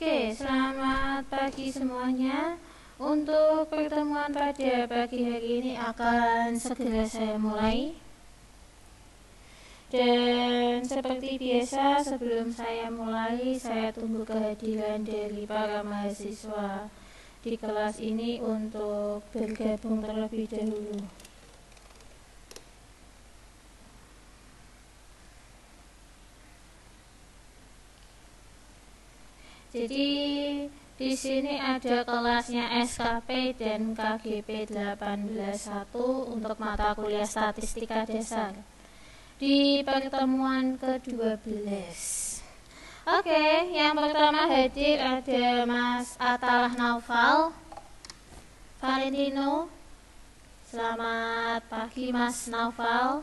Oke, selamat pagi semuanya. Untuk pertemuan pada pagi hari ini akan segera saya mulai. Dan seperti biasa, sebelum saya mulai, saya tunggu kehadiran dari para mahasiswa di kelas ini untuk bergabung terlebih dahulu. Jadi di sini ada kelasnya SKP dan KGP 181 untuk mata kuliah statistika dasar di pertemuan ke-12. Oke, yang pertama hadir ada Mas Atalah Naufal Valentino. Selamat pagi Mas Naufal.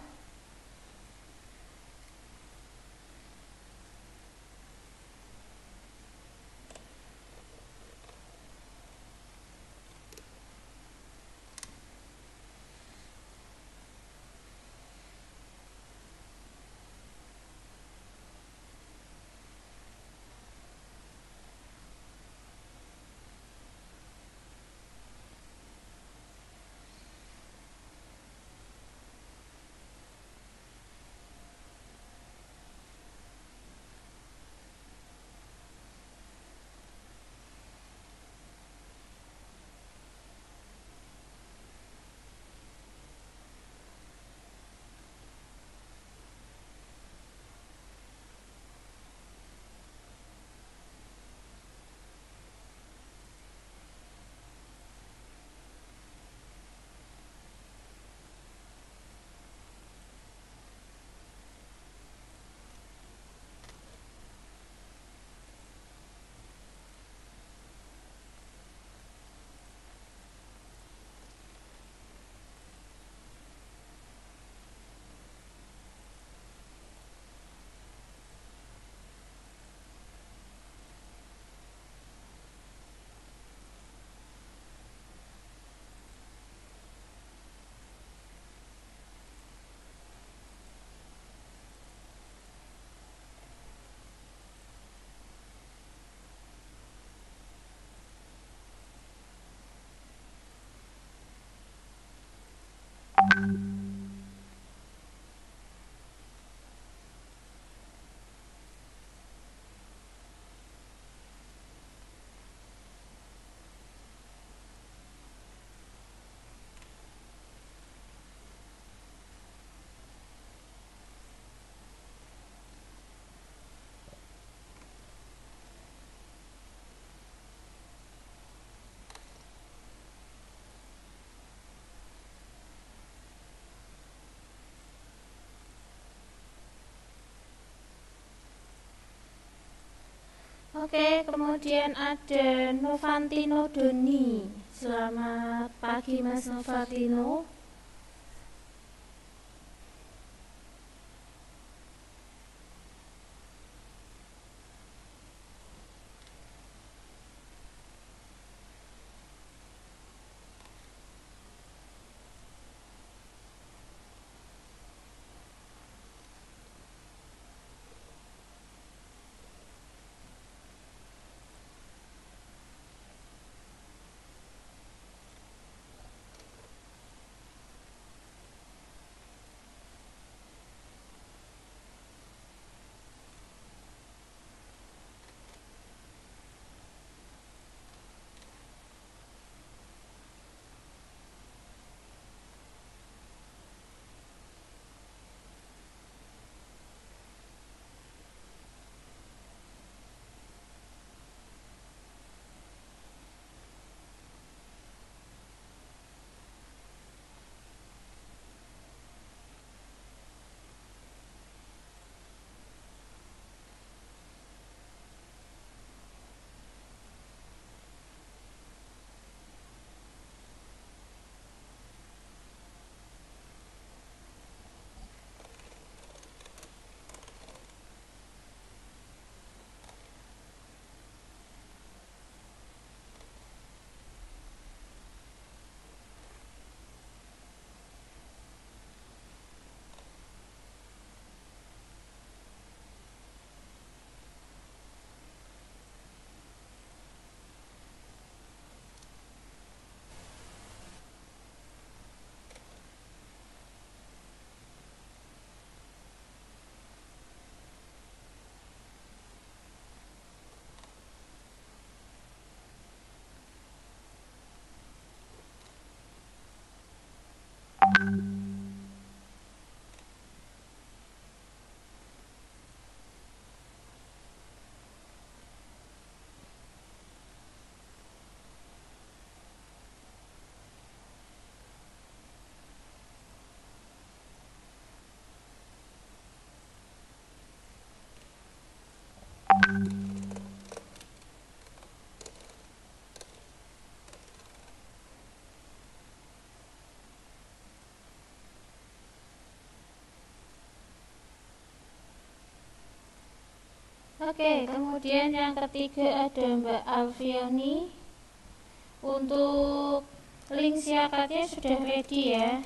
Oke, kemudian ada Novantino Doni. Selamat pagi Mas Novantino. Oke, kemudian yang ketiga ada Mbak Alfiani. Untuk link siakatnya sudah ready ya.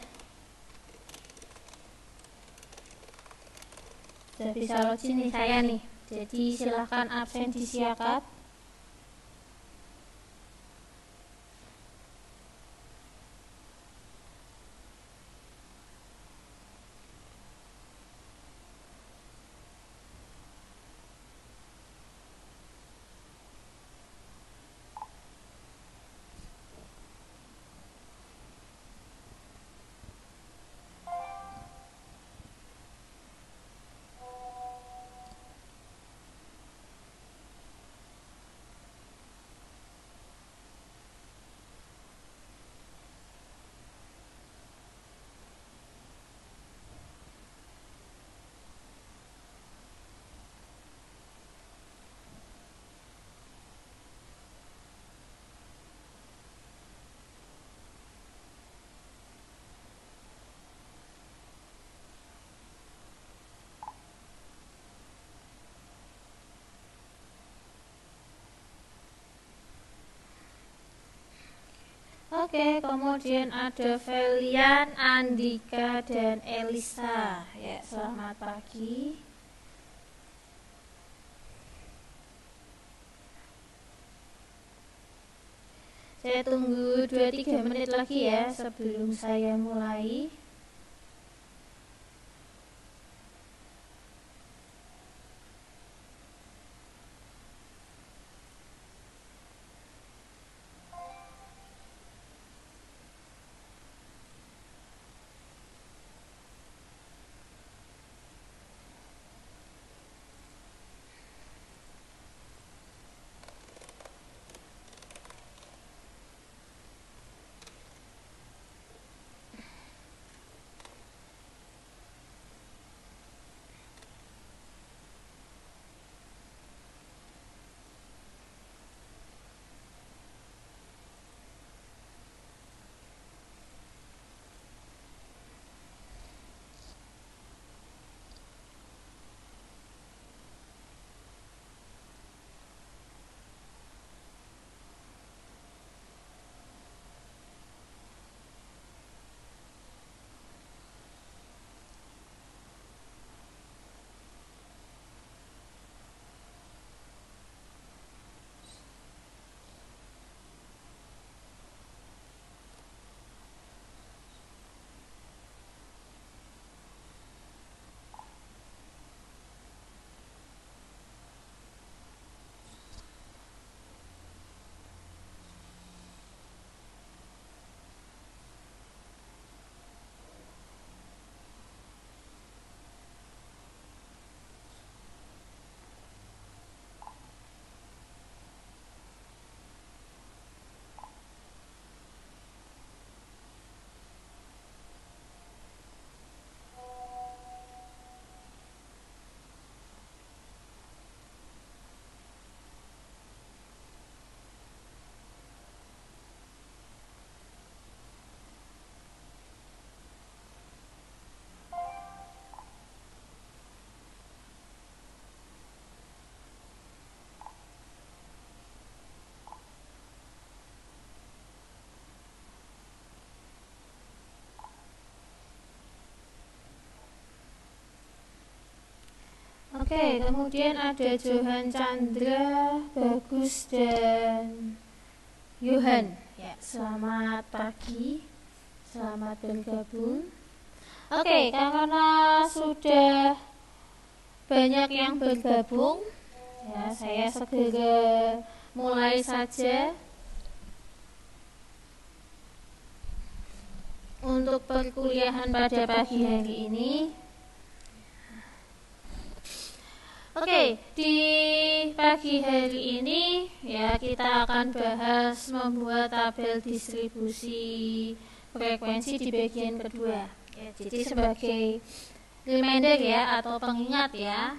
Sudah bisa login nih saya nih. Jadi silahkan absen di siakat. Oke, kemudian ada Felian, Andika, dan Elisa. Ya, selamat pagi. Saya tunggu 2-3 menit lagi ya sebelum saya mulai. Oke, kemudian ada Johan Chandra, Bagus, dan Yohan. Ya, selamat pagi, selamat bergabung. Oke, karena sudah banyak yang bergabung, ya saya segera mulai saja. Untuk perkuliahan pada pagi hari ini. Oke, di pagi hari ini ya kita akan bahas membuat tabel distribusi frekuensi di bagian kedua. Ya, jadi sebagai reminder ya atau pengingat ya.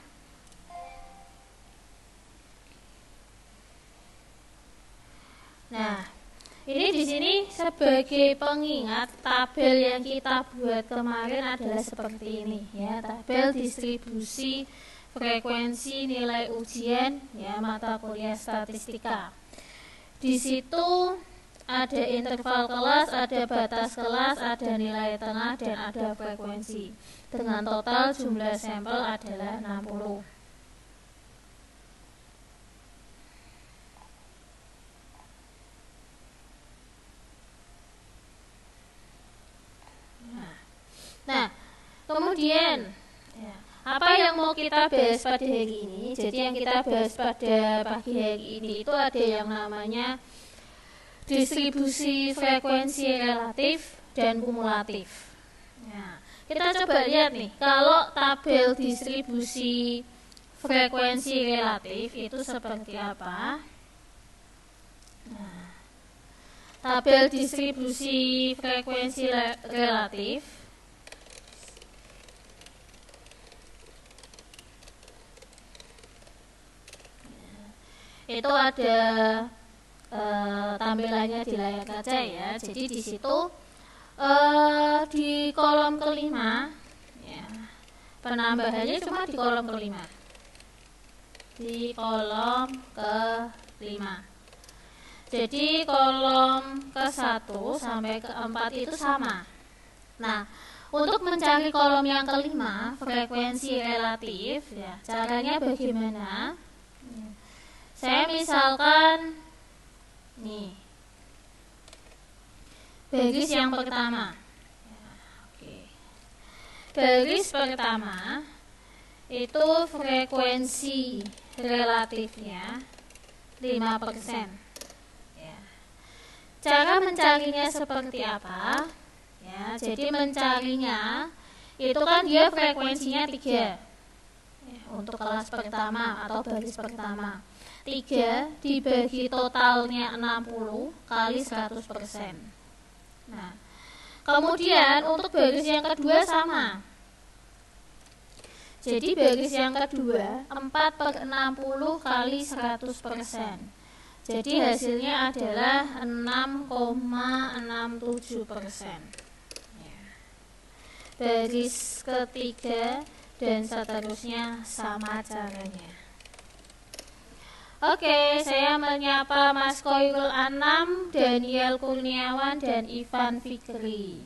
Ini di sini sebagai pengingat, tabel yang kita buat kemarin adalah seperti ini ya, tabel distribusi frekuensi nilai ujian ya mata kuliah statistika. Di situ ada interval kelas, ada batas kelas, ada nilai tengah, dan ada frekuensi. Dengan total jumlah sampel adalah 60. Nah, kemudian apa yang mau kita bahas pada hari ini? Jadi yang kita bahas pada pagi hari ini itu ada yang namanya distribusi frekuensi relatif dan kumulatif. Nah, kita coba lihat nih, kalau tabel distribusi frekuensi relatif itu seperti apa? Nah, tabel distribusi frekuensi relatif itu ada tampilannya di layar kaca ya. Jadi di situ di kolom kelima ya, penambahannya cuma di kolom kelima. Di kolom kelima. Jadi kolom ke-1 sampai ke-4 itu sama. Nah, untuk mencari kolom yang kelima, frekuensi relatif ya, caranya bagaimana? Saya misalkan nih baris yang pertama ya, baris pertama itu frekuensi relatifnya 5% ya. Cara mencarinya seperti apa ya, jadi mencarinya itu kan dia frekuensinya 3 ya, untuk kelas pertama atau baris pertama. 3 dibagi totalnya 60 kali 100%. Nah, kemudian untuk baris yang kedua sama. Jadi baris yang kedua 4/60 kali 100%. Jadi hasilnya adalah 6,67%. Baris ketiga dan seterusnya sama caranya. Oke, saya menyapa Mas Koirul Anam, Daniel Kurniawan, dan Ivan Fikri.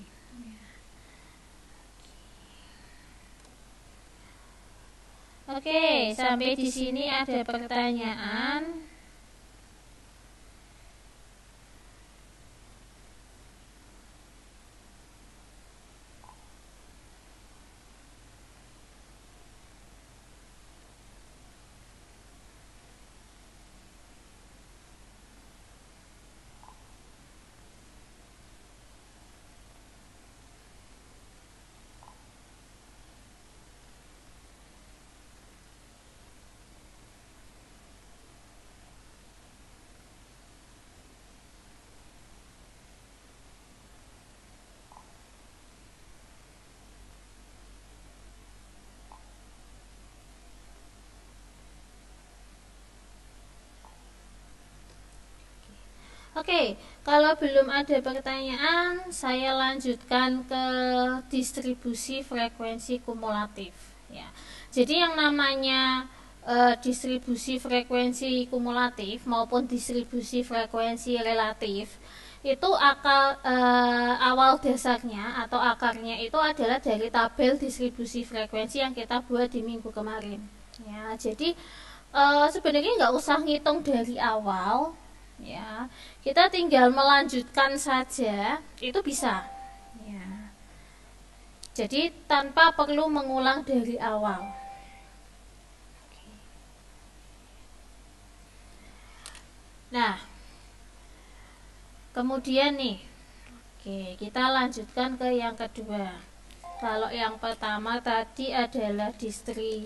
Oke, sampai di sini ada pertanyaan. Oke, kalau belum ada pertanyaan, saya lanjutkan ke distribusi frekuensi kumulatif. Ya, jadi yang namanya distribusi frekuensi kumulatif maupun distribusi frekuensi relatif itu awal dasarnya atau akarnya itu adalah dari tabel distribusi frekuensi yang kita buat di minggu kemarin. Ya, jadi sebenarnya nggak usah ngitung dari awal. Ya, kita tinggal melanjutkan saja, itu bisa ya. Jadi tanpa perlu mengulang dari awal. Nah, kemudian nih, kita lanjutkan ke yang kedua. Kalau yang pertama tadi adalah distribusi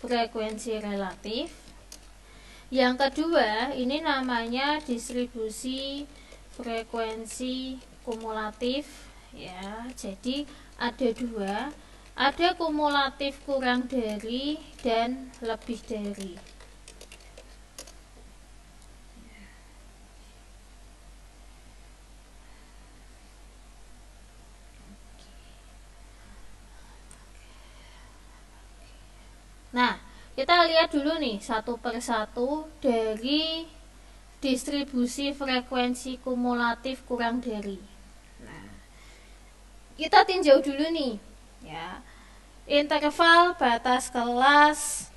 frekuensi relatif. Yang kedua, ini namanya distribusi frekuensi kumulatif ya. Jadi ada dua, ada kumulatif kurang dari dan lebih dari. Kita lihat dulu nih satu persatu dari distribusi frekuensi kumulatif kurang dari. Nah, kita tinjau dulu nih ya. Interval batas kelas.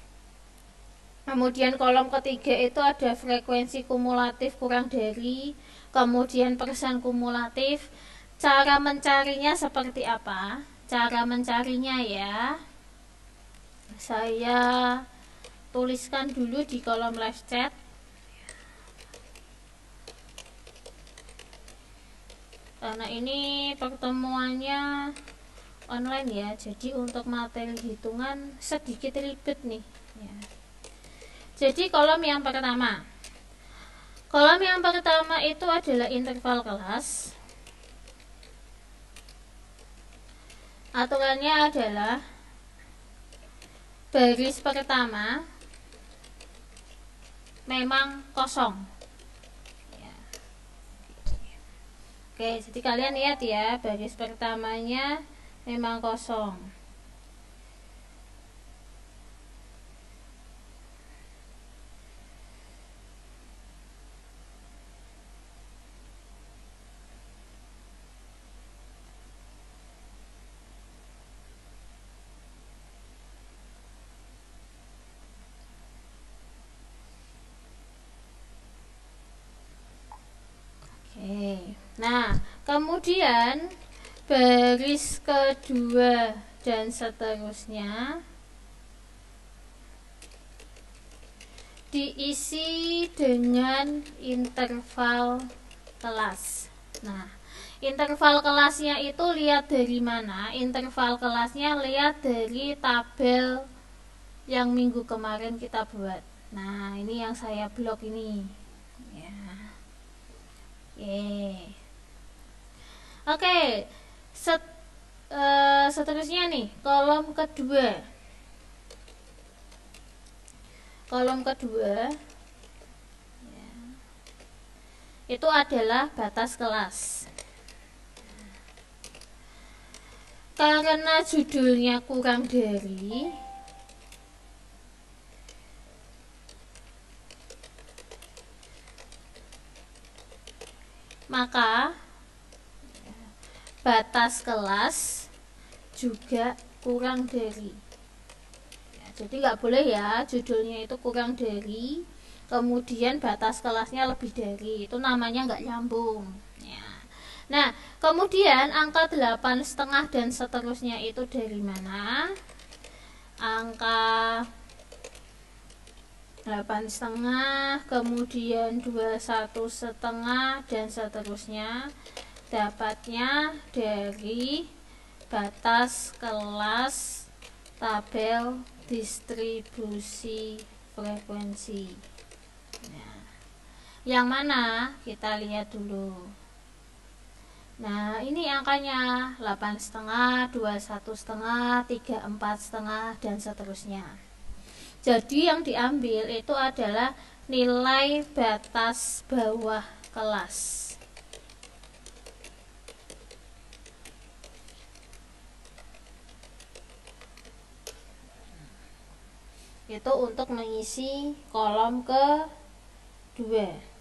Kemudian kolom ketiga itu ada frekuensi kumulatif kurang dari, kemudian persen kumulatif. Cara mencarinya seperti apa? Cara mencarinya ya, saya tuliskan dulu di kolom live chat. Karena ini pertemuannya online ya, jadi untuk materi hitungan sedikit ribet nih ya. Jadi kolom yang pertama itu adalah interval kelas. Aturannya adalah baris pertama memang kosong ya. Oke, jadi kalian lihat ya, baris pertamanya memang kosong. Nah, kemudian baris kedua dan seterusnya diisi dengan interval kelas. Nah, interval kelasnya itu lihat dari mana? Interval kelasnya lihat dari tabel yang minggu kemarin kita buat. Nah, ini yang saya blok ini ya. Oke, seterusnya nih kolom kedua ya, itu adalah batas kelas. Karena judulnya kurang dari, maka batas kelas juga kurang dari ya, jadi nggak boleh ya judulnya itu kurang dari kemudian batas kelasnya lebih dari, itu namanya nggak nyambung ya. Nah, kemudian angka 8,5 dan seterusnya itu dari mana? Angka 8,5 kemudian 21,5 dan seterusnya dapatnya dari batas kelas tabel distribusi frekuensi. Nah, yang mana kita lihat dulu. Nah, ini angkanya 8,5, 21,5, 34,5 dan seterusnya. Jadi yang diambil itu adalah nilai batas bawah kelas. Itu untuk mengisi kolom kedua.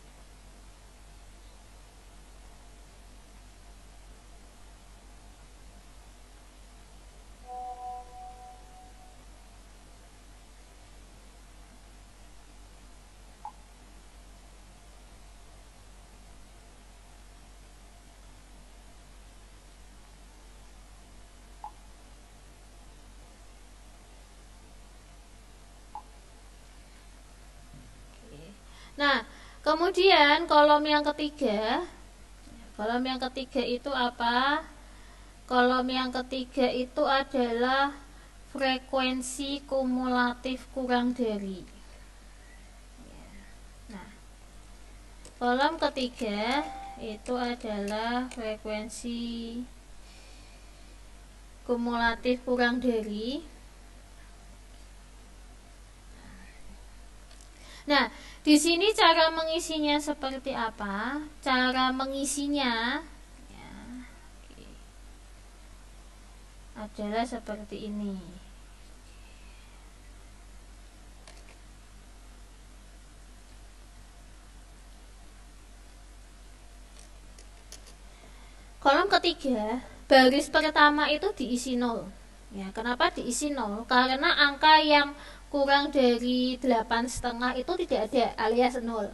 Nah, kemudian kolom yang ketiga itu apa? Kolom yang ketiga itu adalah frekuensi kumulatif kurang dari. Nah, kolom ketiga itu adalah frekuensi kumulatif kurang dari. Nah, di sini cara mengisinya seperti apa? Cara mengisinya ya, adalah seperti ini. Kolom ketiga, baris pertama itu diisi 0. Ya, kenapa diisi 0? Karena angka yang kurang dari 8,5 itu tidak ada, alias 0.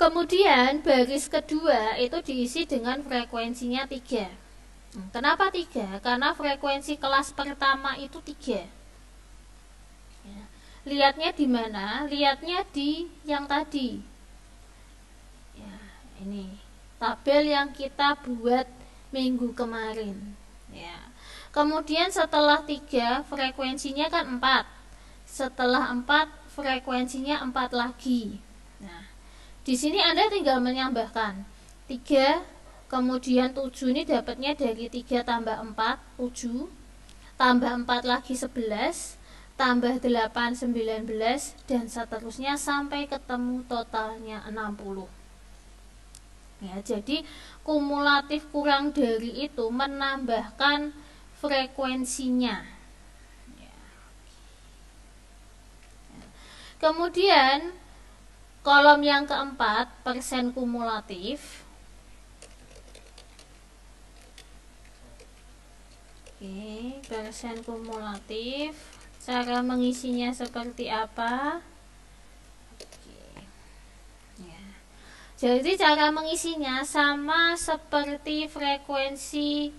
Kemudian baris kedua itu diisi dengan frekuensinya 3. Kenapa 3? Karena frekuensi kelas pertama itu 3. Ya. Lihatnya di mana? Lihatnya di yang tadi. Ya, ini tabel yang kita buat minggu kemarin. Ya. Kemudian setelah 3 frekuensinya kan 4. Setelah 4 frekuensinya 4 lagi. Nah, di sini Anda tinggal menambahkan 3, kemudian 7 ini dapatnya dari 3 tambah 4, 7, tambah 4 lagi 11, tambah 8, 19, dan seterusnya sampai ketemu totalnya 60. Ya, jadi kumulatif kurang dari itu menambahkan frekuensinya. Ya. Kemudian kolom yang keempat, persen kumulatif. Oke, persen kumulatif. Cara mengisinya seperti apa? Jadi cara mengisinya sama seperti frekuensi,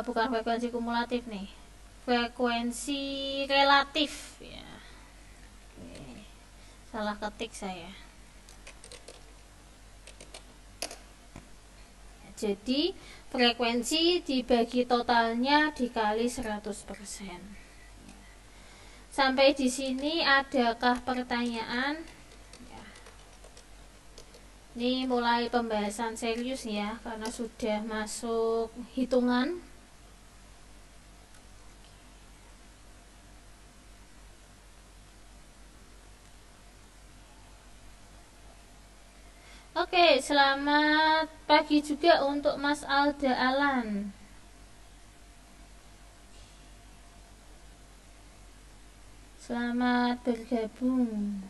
bukan frekuensi kumulatif nih, frekuensi relatif ya. Oke, salah ketik saya. Jadi frekuensi dibagi totalnya dikali 100%. Sampai di sini adakah pertanyaan? Ini mulai pembahasan serius ya, karena sudah masuk hitungan. Oke, selamat pagi juga untuk Mas Alda Alan. Selamat bergabung.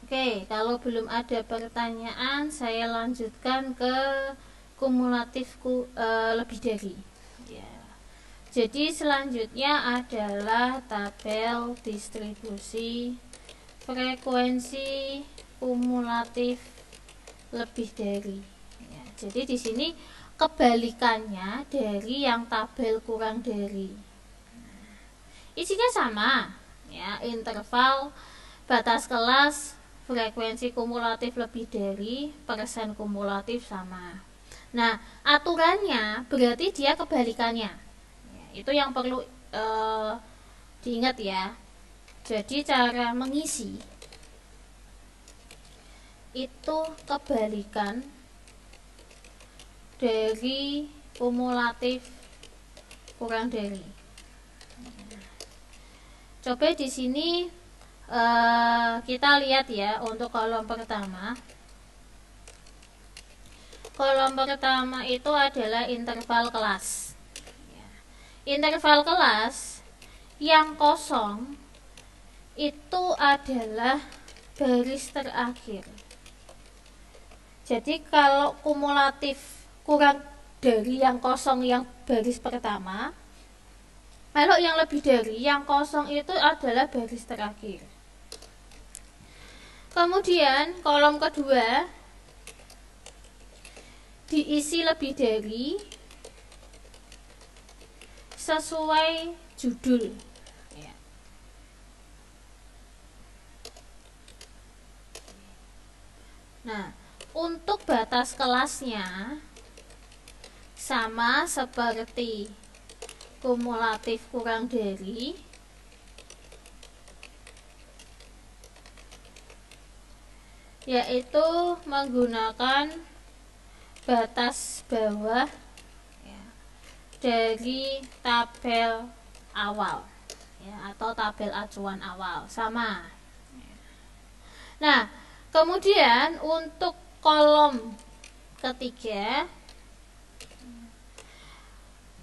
Oke, kalau belum ada pertanyaan, saya lanjutkan ke kumulatif lebih dari. Ya. Jadi selanjutnya adalah tabel distribusi frekuensi kumulatif lebih dari. Ya, jadi di sini kebalikannya dari yang tabel kurang dari. Isinya sama, ya, interval, batas kelas, frekuensi kumulatif lebih dari, persen kumulatif sama. Nah, aturannya berarti dia kebalikannya. Ya, itu yang perlu diingat ya. Jadi cara mengisi itu kebalikan dari kumulatif kurang dari. Coba di sini kita lihat ya untuk kolom pertama. Kolom pertama itu adalah interval kelas. Interval kelas yang kosong itu adalah baris terakhir. Jadi kalau kumulatif kurang dari yang kosong yang baris pertama, kalau yang lebih dari yang kosong itu adalah baris terakhir. Kemudian kolom kedua diisi lebih dari sesuai judul. Nah, untuk batas kelasnya sama seperti kumulatif kurang dari, yaitu menggunakan batas bawah dari tabel awal atau tabel acuan awal, sama. Nah, kemudian untuk kolom ketiga,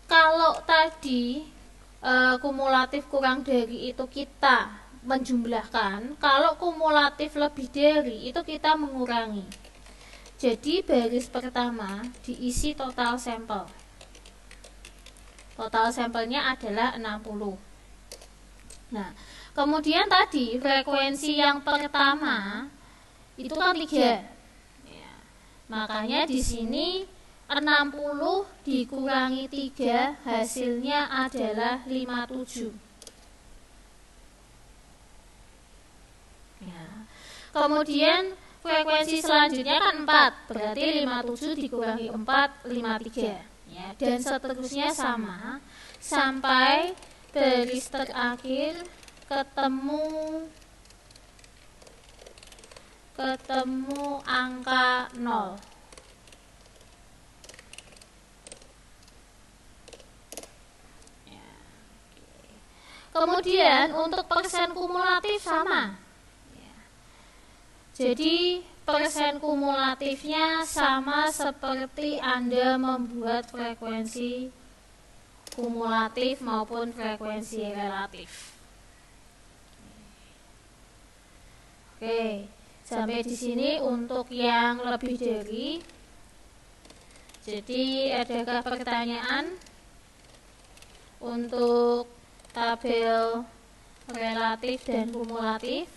kalau tadi kumulatif kurang dari itu kita menjumlahkan, kalau kumulatif lebih dari itu kita mengurangi. Jadi baris pertama diisi total sampel. Total sampelnya adalah 60. Nah, kemudian tadi frekuensi yang pertama itu kan 3. Makanya di sini 60 dikurangi 3 hasilnya adalah 57. Kemudian frekuensi selanjutnya kan 4, berarti 57 dikurangi 4, 53 dan seterusnya sama sampai baris terakhir ketemu angka 0. Kemudian untuk persen kumulatif sama. Jadi persen kumulatifnya sama seperti Anda membuat frekuensi kumulatif maupun frekuensi relatif. Oke, sampai di sini untuk yang lebih dari. Jadi adakah pertanyaan untuk tabel relatif dan kumulatif?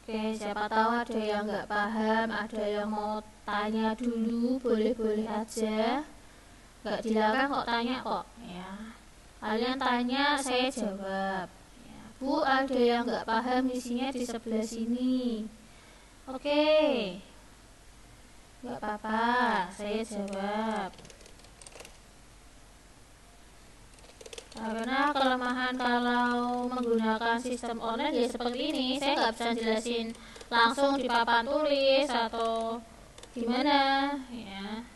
Oke, siapa tahu ada yang nggak paham, ada yang mau tanya dulu, boleh-boleh aja. Nggak dilarang kok tanya kok, ya. Kalian tanya, saya jawab. Ya, Bu, ada yang nggak paham isinya di sebelah sini. Oke, nggak apa-apa, saya jawab. Karena kelemahan kalau menggunakan sistem online ya seperti ini, saya nggak bisa jelasin langsung di papan tulis atau gimana ya.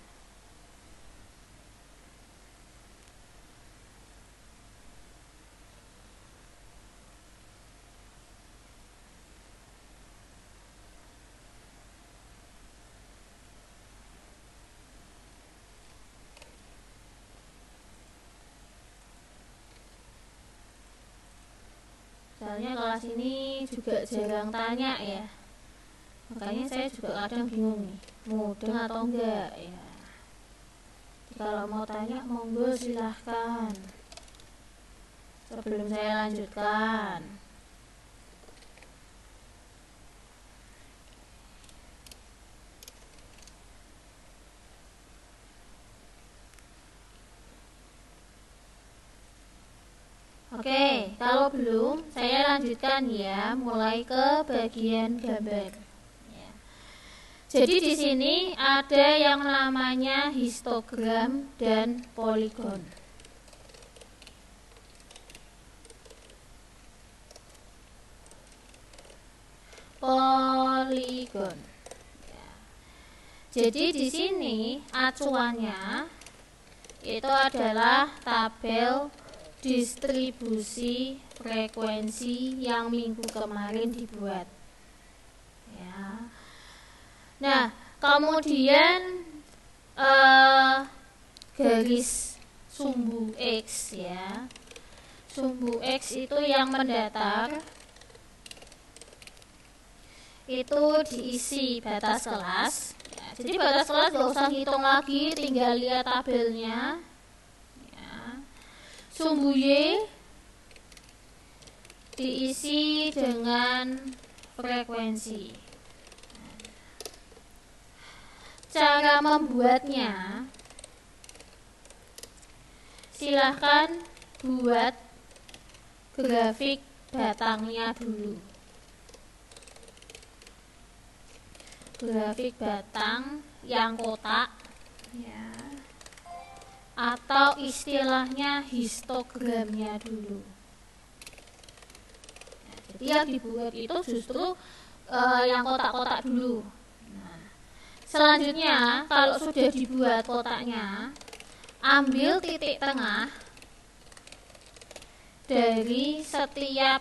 Soalnya kelas ini juga jarang tanya ya, makanya saya juga kadang bingung nih, mudeng atau enggak ya. Jadi kalau mau tanya monggo silahkan. sebelum saya lanjutkan. Oke, kalau belum, saya lanjutkan ya, mulai ke bagian gambar. Ya. Jadi di sini ada yang namanya histogram dan poligon. Poligon. Ya. Jadi di sini acuannya itu adalah tabel distribusi frekuensi yang minggu kemarin dibuat ya. Nah, kemudian garis sumbu X ya. Sumbu X itu yang mendatar itu diisi batas kelas ya. Jadi batas kelas gak usah hitung lagi, tinggal lihat tabelnya. Sumbu Y diisi dengan frekuensi. Cara membuatnya, silahkan buat grafik batangnya dulu. Grafik batang yang kotak ya. Atau istilahnya histogramnya dulu. Nah, jadi yang dibuat itu justru yang kotak-kotak dulu. Nah, selanjutnya kalau sudah dibuat kotaknya, ambil titik tengah dari setiap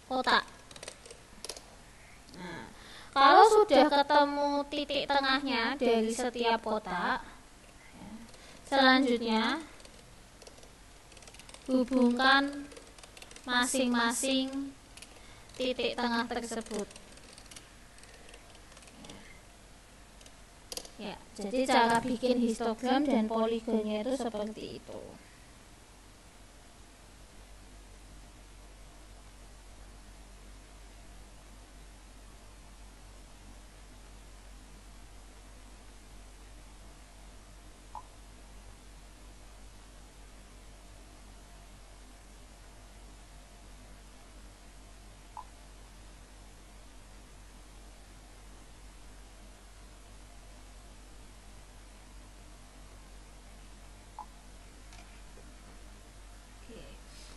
kotak. Kalau sudah ketemu titik tengahnya dari setiap kotak, selanjutnya hubungkan masing-masing titik tengah tersebut. Ya, jadi cara bikin histogram dan poligonnya itu seperti itu.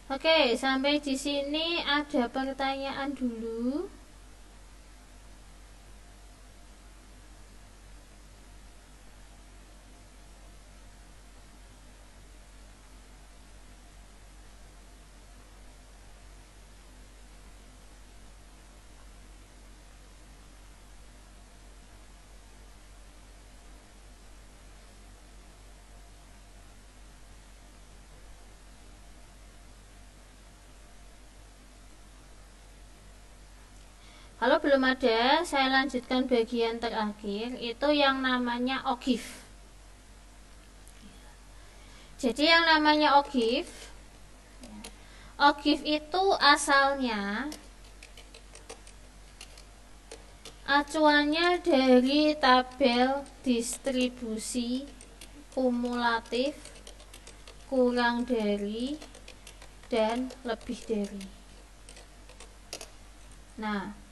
Oke, sampai di sini ada pertanyaan dulu. Kalau belum ada, saya lanjutkan bagian terakhir, itu yang namanya OGIF. Jadi yang namanya OGIF itu asalnya acuannya dari tabel distribusi kumulatif kurang dari dan lebih dari. Nah,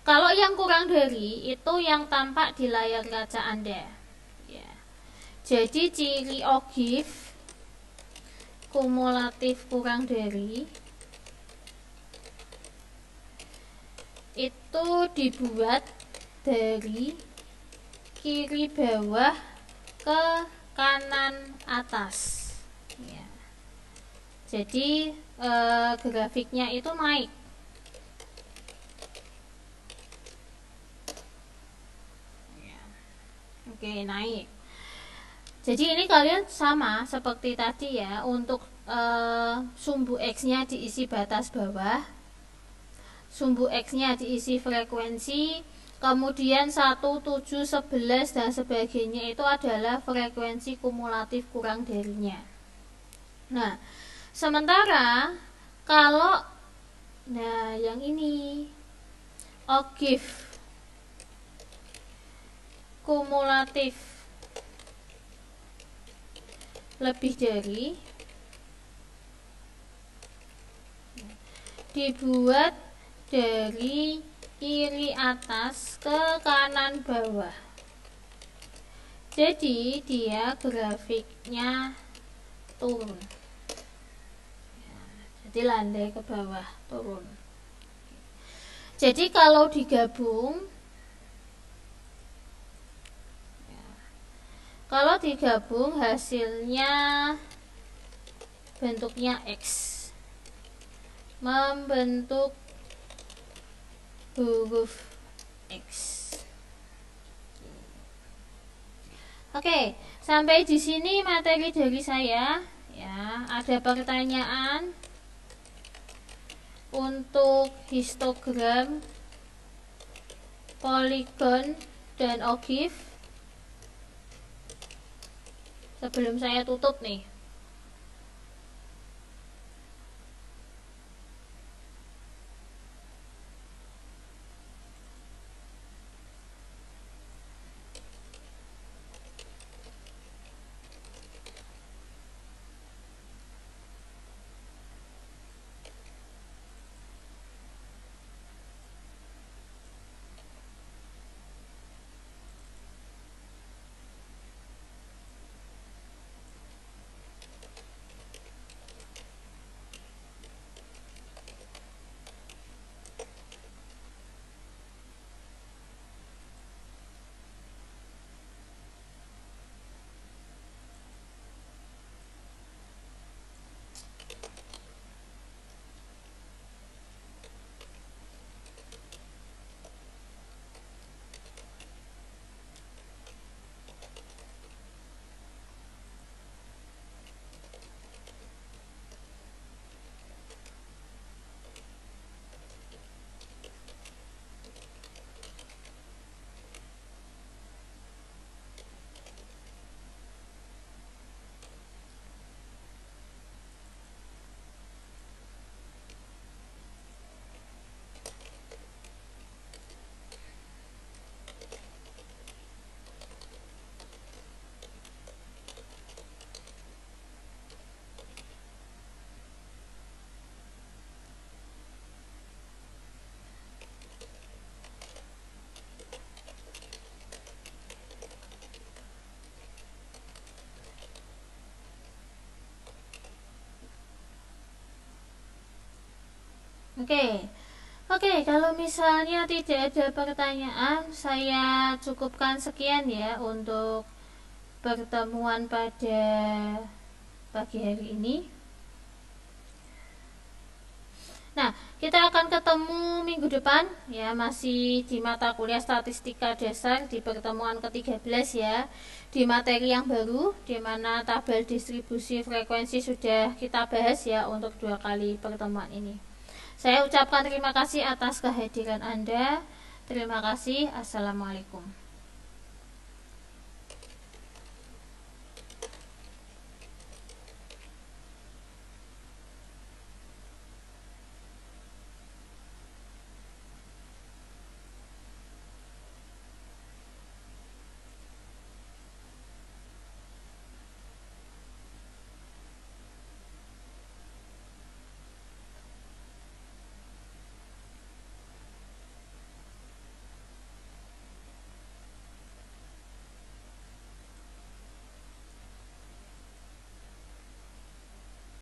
kalau yang kurang dari itu yang tampak di layar kaca Anda ya. Jadi ciri OGIF kumulatif kurang dari itu dibuat dari kiri bawah ke kanan atas ya. Jadi grafiknya itu naik. Oke, naik. Jadi ini kalian sama seperti tadi ya, untuk sumbu X-nya diisi batas bawah, sumbu X-nya diisi frekuensi, kemudian 1, 7, 11 dan sebagainya itu adalah frekuensi kumulatif kurang darinya. Nah, sementara kalau yang ini OGIF kumulatif lebih dari, dibuat dari kiri atas ke kanan bawah. Jadi dia grafiknya turun. Jadi landai ke bawah, turun. Jadi kalau digabung, hasilnya bentuknya X, membentuk huruf X. Oke, sampai di sini materi dari saya. Ya, ada pertanyaan untuk histogram, poligon, dan OGIF sebelum saya tutup nih. Oke, kalau misalnya tidak ada pertanyaan, saya cukupkan sekian ya untuk pertemuan pada pagi hari ini. Nah, kita akan ketemu minggu depan ya, masih di mata kuliah statistika dasar di pertemuan ke-13 ya, di materi yang baru di mana tabel distribusi frekuensi sudah kita bahas ya untuk 2 kali pertemuan ini. Saya ucapkan terima kasih atas kehadiran Anda. Terima kasih. Assalamualaikum.